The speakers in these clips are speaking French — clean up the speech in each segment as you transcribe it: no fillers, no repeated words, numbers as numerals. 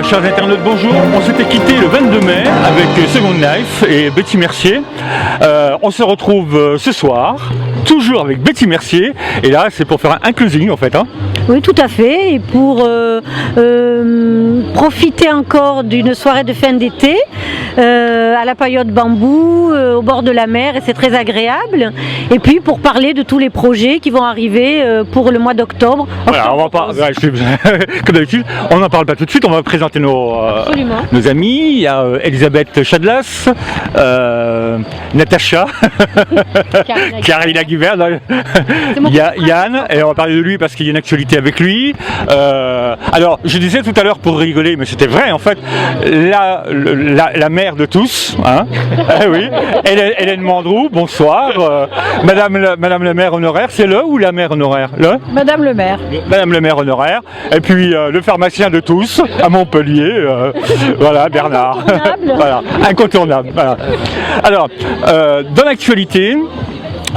Voilà, chers internautes, bonjour. On s'était quitté le 22 mai avec Second Life et Betty Mercier. On se retrouve ce soir, toujours avec Betty Mercier. Et là, c'est pour faire un closing en fait. Hein. Oui, tout à fait. Et pour profiter encore d'une soirée de fin d'été à la Paillote Bambou, au bord de la mer, et c'est très agréable. Et puis pour parler de tous les projets qui vont arriver pour le mois d'octobre. Voilà, on va pas, comme d'habitude, on n'en parle pas tout de suite. On va présenter nos amis. Il y a Elisabeth Chadlas, Natacha, Karina Guibert, il y a Yann, et on va parler de lui parce qu'il y a une actualité avec lui. Alors, je disais tout à l'heure pour rigoler, mais c'était vrai en fait, la mère de tous, hein, oui, Hélène Mandroux, bonsoir. Madame le maire honoraire, c'est le ou la maire honoraire? Madame le maire. Madame le maire honoraire. Et puis le pharmacien de tous, à Montpellier, voilà, Bernard. Voilà, incontournable. Voilà. Alors, dans l'actualité,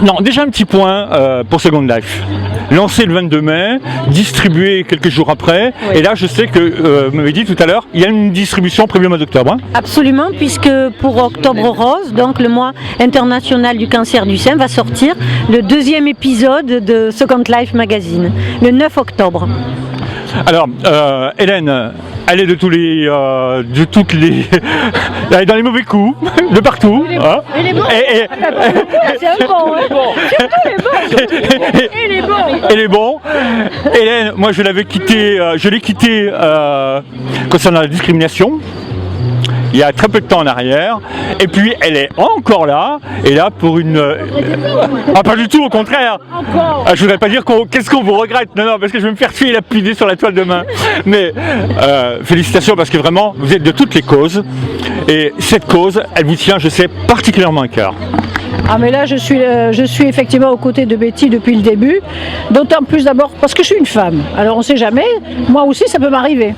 non, déjà un petit point pour Second Life. Lancé le 22 mai, distribué quelques jours après, oui. Et là je sais que, vous m'avez dit tout à l'heure, il y a une distribution prévue au mois d'octobre. Hein. Absolument, puisque pour Octobre Rose, donc le mois international du cancer du sein, va sortir le 2e épisode de Second Life Magazine, le 9 octobre. Alors, Hélène, elle est de toutes les, elle est dans les mauvais coups, de partout. Il est bon. C'est un bon. Il est bon. Hélène, moi je l'ai quitté concernant la discrimination. Il y a très peu de temps en arrière, et puis elle est encore là, et là pour une... Ah pas du tout, au contraire. Je voudrais pas dire qu'est-ce qu'on vous regrette, non, parce que je vais me faire tuer la pudée sur la toile de main. Mais félicitations, parce que vraiment, vous êtes de toutes les causes, et cette cause, elle vous tient, je sais, particulièrement à cœur. Ah mais là je suis effectivement aux côtés de Betty depuis le début, d'autant plus d'abord parce que je suis une femme, alors on ne sait jamais, moi aussi ça peut m'arriver.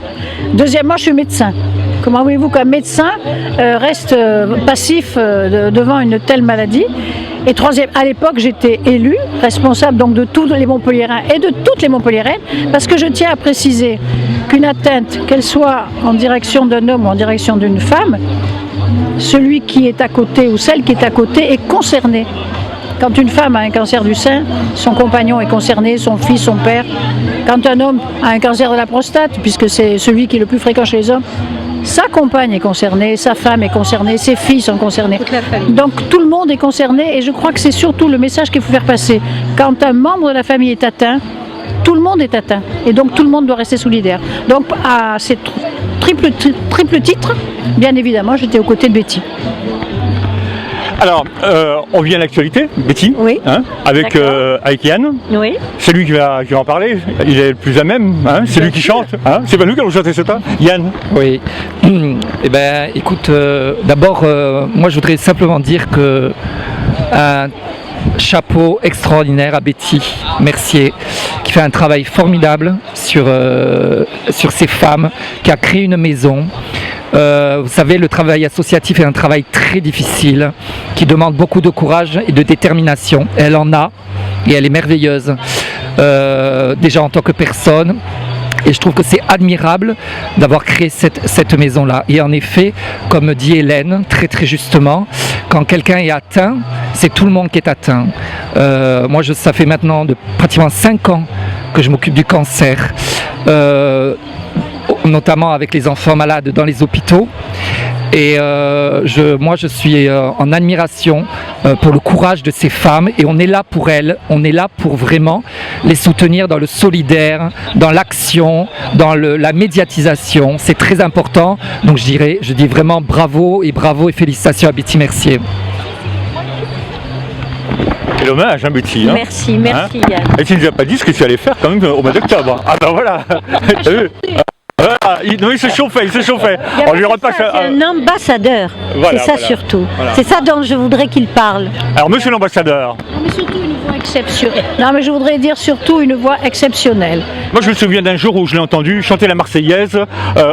Deuxièmement, je suis médecin. Comment voulez-vous qu'un médecin reste passif devant une telle maladie? Et troisième, à l'époque, j'étais élue, responsable donc de tous les Montpelliérains et de toutes les Montpelliéraines, parce que je tiens à préciser qu'une atteinte, qu'elle soit en direction d'un homme ou en direction d'une femme, celui qui est à côté ou celle qui est à côté est concerné. Quand une femme a un cancer du sein, son compagnon est concerné, son fils, son père. Quand un homme a un cancer de la prostate, puisque c'est celui qui est le plus fréquent chez les hommes, sa compagne est concernée, sa femme est concernée, ses filles sont concernés. Donc tout le monde est concerné, et je crois que c'est surtout le message qu'il faut faire passer. Quand un membre de la famille est atteint, tout le monde est atteint, et donc tout le monde doit rester solidaire. Donc à ces triple titres, bien évidemment, j'étais aux côtés de Betty. Alors, on vient à l'actualité, Betty, oui. Hein, avec Yann. Oui. C'est lui qui va en parler, il est le plus à même, hein, c'est lui qui chante. Hein, c'est pas nous qui allons chanter ce temps. Yann. Oui. Eh ben, écoute, d'abord, moi je voudrais simplement dire que un chapeau extraordinaire à Betty Mercier, qui fait un travail formidable sur ces femmes, qui a créé une maison. Vous savez, le travail associatif est un travail très difficile, qui demande beaucoup de courage et de détermination. Elle en a, et elle est merveilleuse, déjà en tant que personne. Et je trouve que c'est admirable d'avoir créé cette maison-là. Et en effet, comme dit Hélène, très très justement, quand quelqu'un est atteint, c'est tout le monde qui est atteint. Moi, ça fait maintenant pratiquement 5 ans que je m'occupe du cancer. Notamment avec les enfants malades dans les hôpitaux. Et moi je suis en admiration pour le courage de ces femmes, et on est là pour elles, on est là pour vraiment les soutenir dans le solidaire, dans l'action, dans la médiatisation, c'est très important. Donc je dis vraiment bravo et félicitations à Betty Mercier. C'est l'hommage, hein, Betty. Hein, merci hein, Yann. Et tu ne nous as pas dit ce que tu allais faire quand même au mois d'octobre. Ah ben voilà. Voilà, il se chauffait. On lui repasse. C'est un ambassadeur, voilà, c'est ça surtout. Voilà. C'est ça dont je voudrais qu'il parle. Alors, monsieur l'ambassadeur. Mais surtout une voix exceptionnelle. Non, mais je voudrais dire surtout une voix exceptionnelle. Moi, je me souviens d'un jour où je l'ai entendu chanter la Marseillaise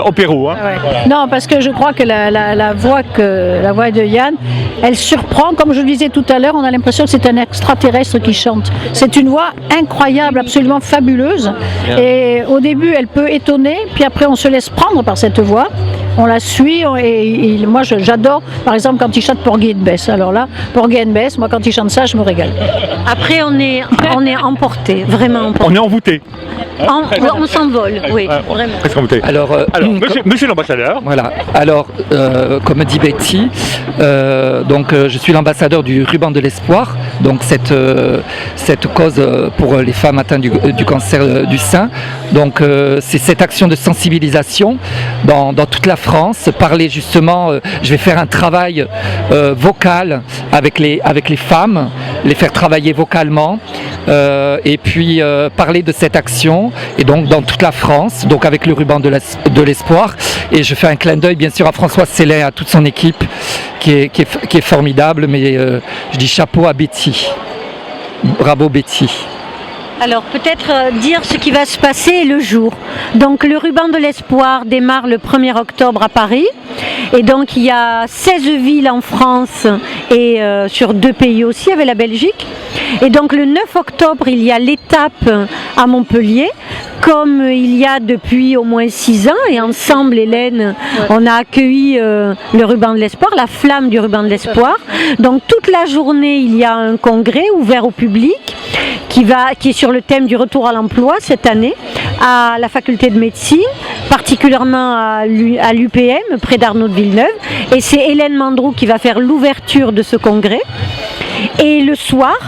au Pérou. Hein. Ouais. Voilà. Non, parce que je crois que la voix de Yann, elle surprend. Comme je le disais tout à l'heure, on a l'impression que c'est un extraterrestre qui chante. C'est une voix incroyable, absolument fabuleuse. Et au début, elle peut étonner, puis après, on se laisse prendre par cette voix. On la suit et moi j'adore, par exemple, quand il chante Porgy and Bess. Alors là, Porgy and Bess, moi quand il chante ça, je me régale. Après, on est emporté, vraiment emporté. On est envoûté. On s'envole, oui, vraiment. Presque envoûté. Alors, monsieur l'ambassadeur. voilà. Alors, comme dit Betty, je suis l'ambassadeur du ruban de l'espoir. Donc cette cause pour les femmes atteintes du cancer du sein. Donc c'est cette action de sensibilisation dans toute la France. Parler justement, je vais faire un travail vocal avec les femmes, les faire travailler vocalement. Et puis parler de cette action et donc dans toute la France, donc avec le ruban de l'espoir. Et je fais un clin d'œil bien sûr à François Célin et à toute son équipe qui est formidable, mais je dis chapeau à Betty. Bravo Betty. Alors peut-être dire ce qui va se passer le jour. Donc le ruban de l'espoir démarre le 1er octobre à Paris. Et donc il y a 16 villes en France et sur 2 pays aussi avec la Belgique. Et donc le 9 octobre il y a l'étape à Montpellier, comme il y a depuis au moins 6 ans. Et ensemble Hélène, on a accueilli le ruban de l'espoir, la flamme du ruban de l'espoir. Donc toute la journée il y a un congrès ouvert au public qui est sur le thème du retour à l'emploi cette année à la faculté de médecine, particulièrement à l'UPM près d'Arnaud de Villeneuve, et c'est Hélène Mandroux qui va faire l'ouverture de ce congrès. Et le soir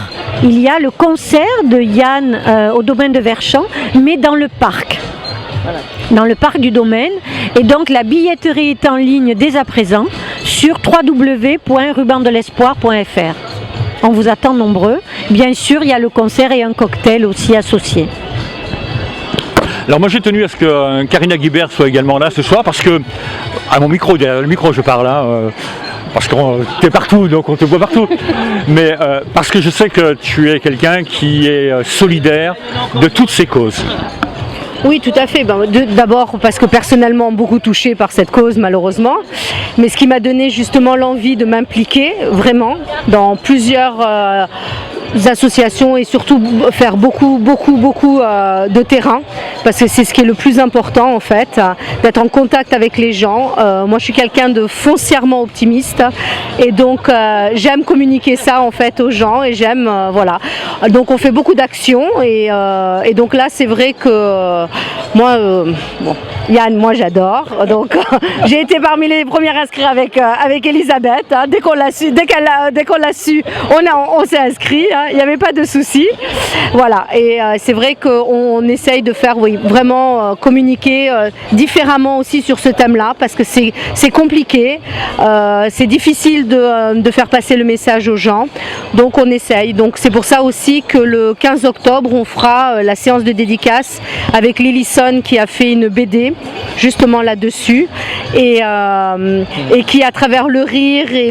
il y a le concert de Yann au domaine de Verchamp, mais dans le parc. Dans le parc du domaine, et donc la billetterie est en ligne dès à présent sur www.rubandelespoir.fr. On vous attend nombreux. Bien sûr, il y a le concert et un cocktail aussi associé. Alors moi j'ai tenu à ce que Karina Guibert soit également là ce soir parce que, à mon micro, derrière le micro je parle, parce que tu es partout donc on te voit partout, mais parce que je sais que tu es quelqu'un qui est solidaire de toutes ces causes. Oui, tout à fait. D'abord parce que personnellement beaucoup touchée par cette cause malheureusement, mais ce qui m'a donné justement l'envie de m'impliquer vraiment dans plusieurs associations et surtout faire beaucoup de terrain, parce que c'est ce qui est le plus important en fait, d'être en contact avec les gens. Moi je suis quelqu'un de foncièrement optimiste et donc j'aime communiquer ça en fait aux gens et j'aime voilà. Donc on fait beaucoup d'actions et donc là c'est vrai que moi Yann, moi j'adore, donc j'ai été parmi les premières inscrits avec Elisabeth, hein. Dès qu'on l'a su, on s'est inscrit, hein. Il n'y avait pas de souci, voilà. Et c'est vrai qu'on essaye de faire vraiment communiquer différemment aussi sur ce thème-là, parce que c'est compliqué, c'est difficile de faire passer le message aux gens, donc on essaye. Donc c'est pour ça aussi que le 15 octobre on fera la séance de dédicace avec Lillison qui a fait une BD justement là-dessus et qui à travers le rire et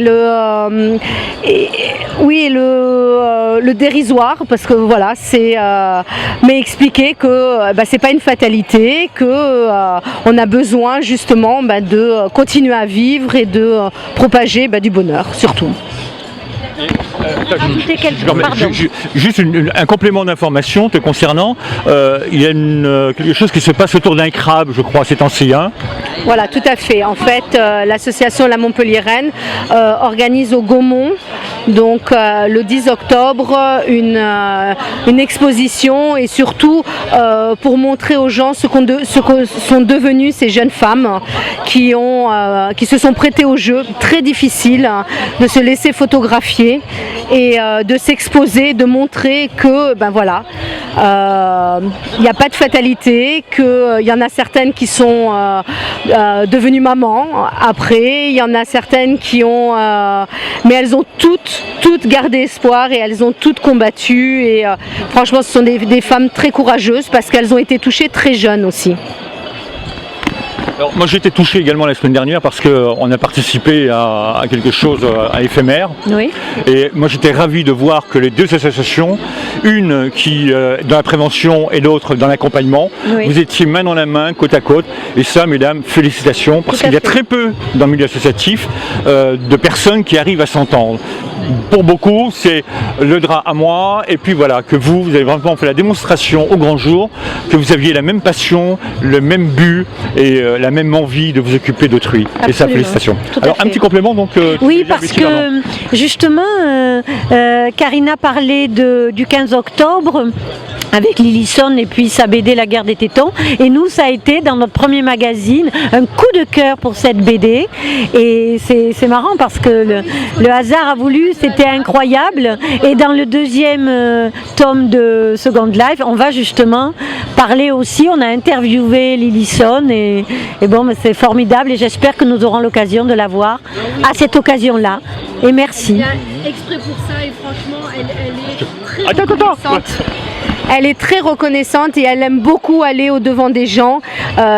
le dérisoire, parce que voilà c'est mais expliquer que c'est pas une fatalité, que on a besoin justement de continuer à vivre et de propager du bonheur surtout. Juste un complément d'information te concernant, il y a quelque chose qui se passe autour d'un crabe, je crois, c'est ancien. Voilà, tout à fait. En fait, l'association La Montpelliéraine organise au Gaumont, donc le 10 octobre, une exposition et surtout pour montrer aux gens ce que sont devenues ces jeunes femmes qui se sont prêtées au jeu très difficile de se laisser photographier et de s'exposer, de montrer que il n'y a pas de fatalité, qu'il y en a certaines qui sont devenues mamans après, il y en a certaines qui ont mais elles ont toutes gardé espoir et elles ont toutes combattu et franchement ce sont des femmes très courageuses parce qu'elles ont été touchées très jeunes aussi. Alors, moi j'ai été touché également la semaine dernière parce qu'on a participé à quelque chose à éphémère. Oui. Et moi j'étais ravi de voir que les deux associations, une qui dans la prévention et l'autre dans l'accompagnement, oui. Vous étiez main dans la main, côte à côte. Et ça, mesdames, félicitations, parce qu'il y a très peu dans le milieu associatif de personnes qui arrivent à s'entendre. pour beaucoup, c'est le drap à moi, et puis voilà, que vous avez vraiment fait la démonstration au grand jour, que vous aviez la même passion, le même but et la même envie de vous occuper d'autrui. Et ça, Absolument. félicitations. Tout à Alors, un fait. petit complément, donc. Oui, parce que justement, Karina parlait du 15 octobre avec Lillison et puis sa BD La guerre des tétons. Et nous, ça a été dans notre premier magazine un coup de cœur pour cette BD. Et c'est marrant parce que le hasard a voulu, c'était incroyable. Et dans le deuxième tome de Second Life, on va justement parler aussi, on a interviewé Lillison et bon, c'est formidable et j'espère que nous aurons l'occasion de la voir à cette occasion-là. Et merci. Exprès pour ça et franchement, elle est très Attends. reconnaissante. Elle est très reconnaissante et elle aime beaucoup aller au-devant des gens.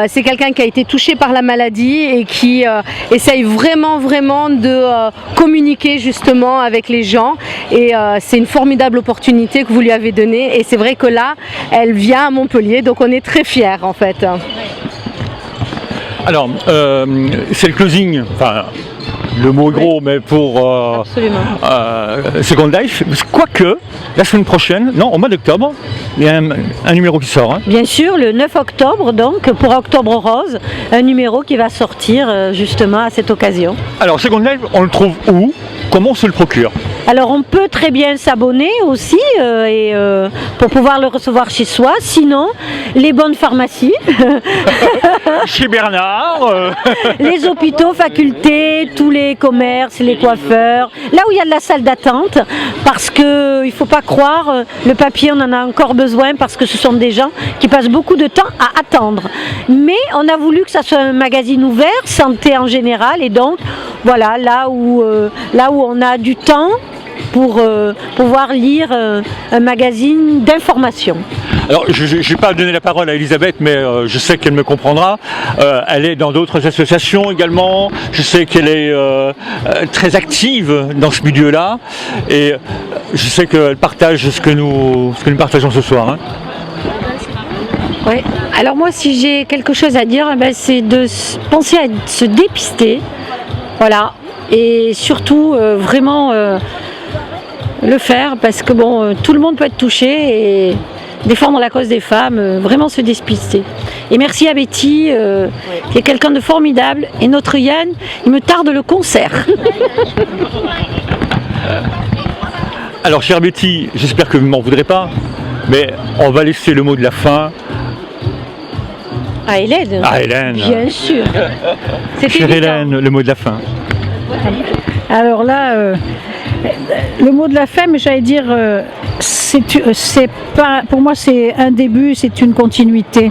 C'est quelqu'un qui a été touché par la maladie et qui essaye vraiment de communiquer justement avec les gens. Et c'est une formidable opportunité que vous lui avez donnée. Et c'est vrai que là, elle vient à Montpellier, donc on est très fiers en fait. Alors, c'est le closing, enfin, le mot est gros, mais pour Second Life. Quoique, la semaine prochaine, non, au mois d'octobre, il y a un numéro qui sort. Hein. Bien sûr, le 9 octobre, donc, pour Octobre Rose, un numéro qui va sortir justement à cette occasion. Alors, Second Life, on le trouve où? Comment on se le procure? Alors on peut très bien s'abonner aussi pour pouvoir le recevoir chez soi. Sinon, les bonnes pharmacies, Chez Bernard. les hôpitaux, facultés, tous les commerces, les coiffeurs, là où il y a de la salle d'attente, parce qu'il ne faut pas croire, le papier on en a encore besoin parce que ce sont des gens qui passent beaucoup de temps à attendre. Mais on a voulu que ça soit un magazine ouvert, santé en général, et donc voilà, là où on a du temps pour pouvoir lire un magazine d'information. Alors, je ne vais pas donner la parole à Elisabeth, mais je sais qu'elle me comprendra. Elle est dans d'autres associations également. Je sais qu'elle est très active dans ce milieu-là. Et je sais qu'elle partage ce que nous partageons ce soir. Hein. Oui. Alors moi, si j'ai quelque chose à dire, c'est de penser à se dépister. Voilà. Et surtout, vraiment le faire, parce que bon, tout le monde peut être touché et défendre la cause des femmes, vraiment se dépister. Et merci à Betty, qui est quelqu'un de formidable. Et notre Yann, il me tarde le concert. Alors, chère Betty, j'espère que vous ne m'en voudrez pas, mais on va laisser le mot de la fin À Hélène. à Hélène. Bien sûr. C'est Chère évident. Hélène, le mot de la fin. Alors là, le mot de la fin, mais j'allais dire, c'est pas, pour moi c'est un début, c'est une continuité.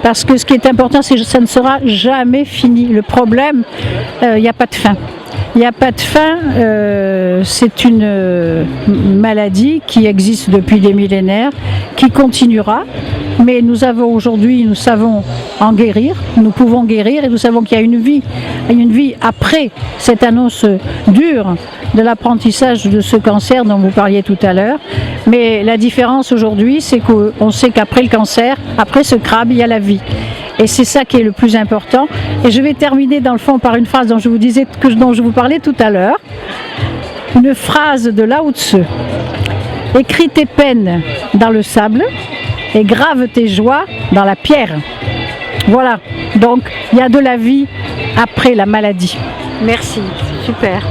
Parce que ce qui est important, c'est que ça ne sera jamais fini. Le problème, il n'y a pas de fin. Il n'y a pas de fin, c'est une maladie qui existe depuis des millénaires, qui continuera. Mais nous savons en guérir, nous pouvons guérir et nous savons qu'il y a une vie après cette annonce dure de l'apprentissage de ce cancer dont vous parliez tout à l'heure. Mais la différence aujourd'hui, c'est qu'on sait qu'après le cancer, après ce crabe, il y a la vie. Et c'est ça qui est le plus important. Et je vais terminer dans le fond par une phrase dont je vous parlais tout à l'heure. Une phrase de Lao Tse. Écris tes peines dans le sable et grave tes joies dans la pierre. Voilà. Donc, il y a de la vie après la maladie. Merci, super.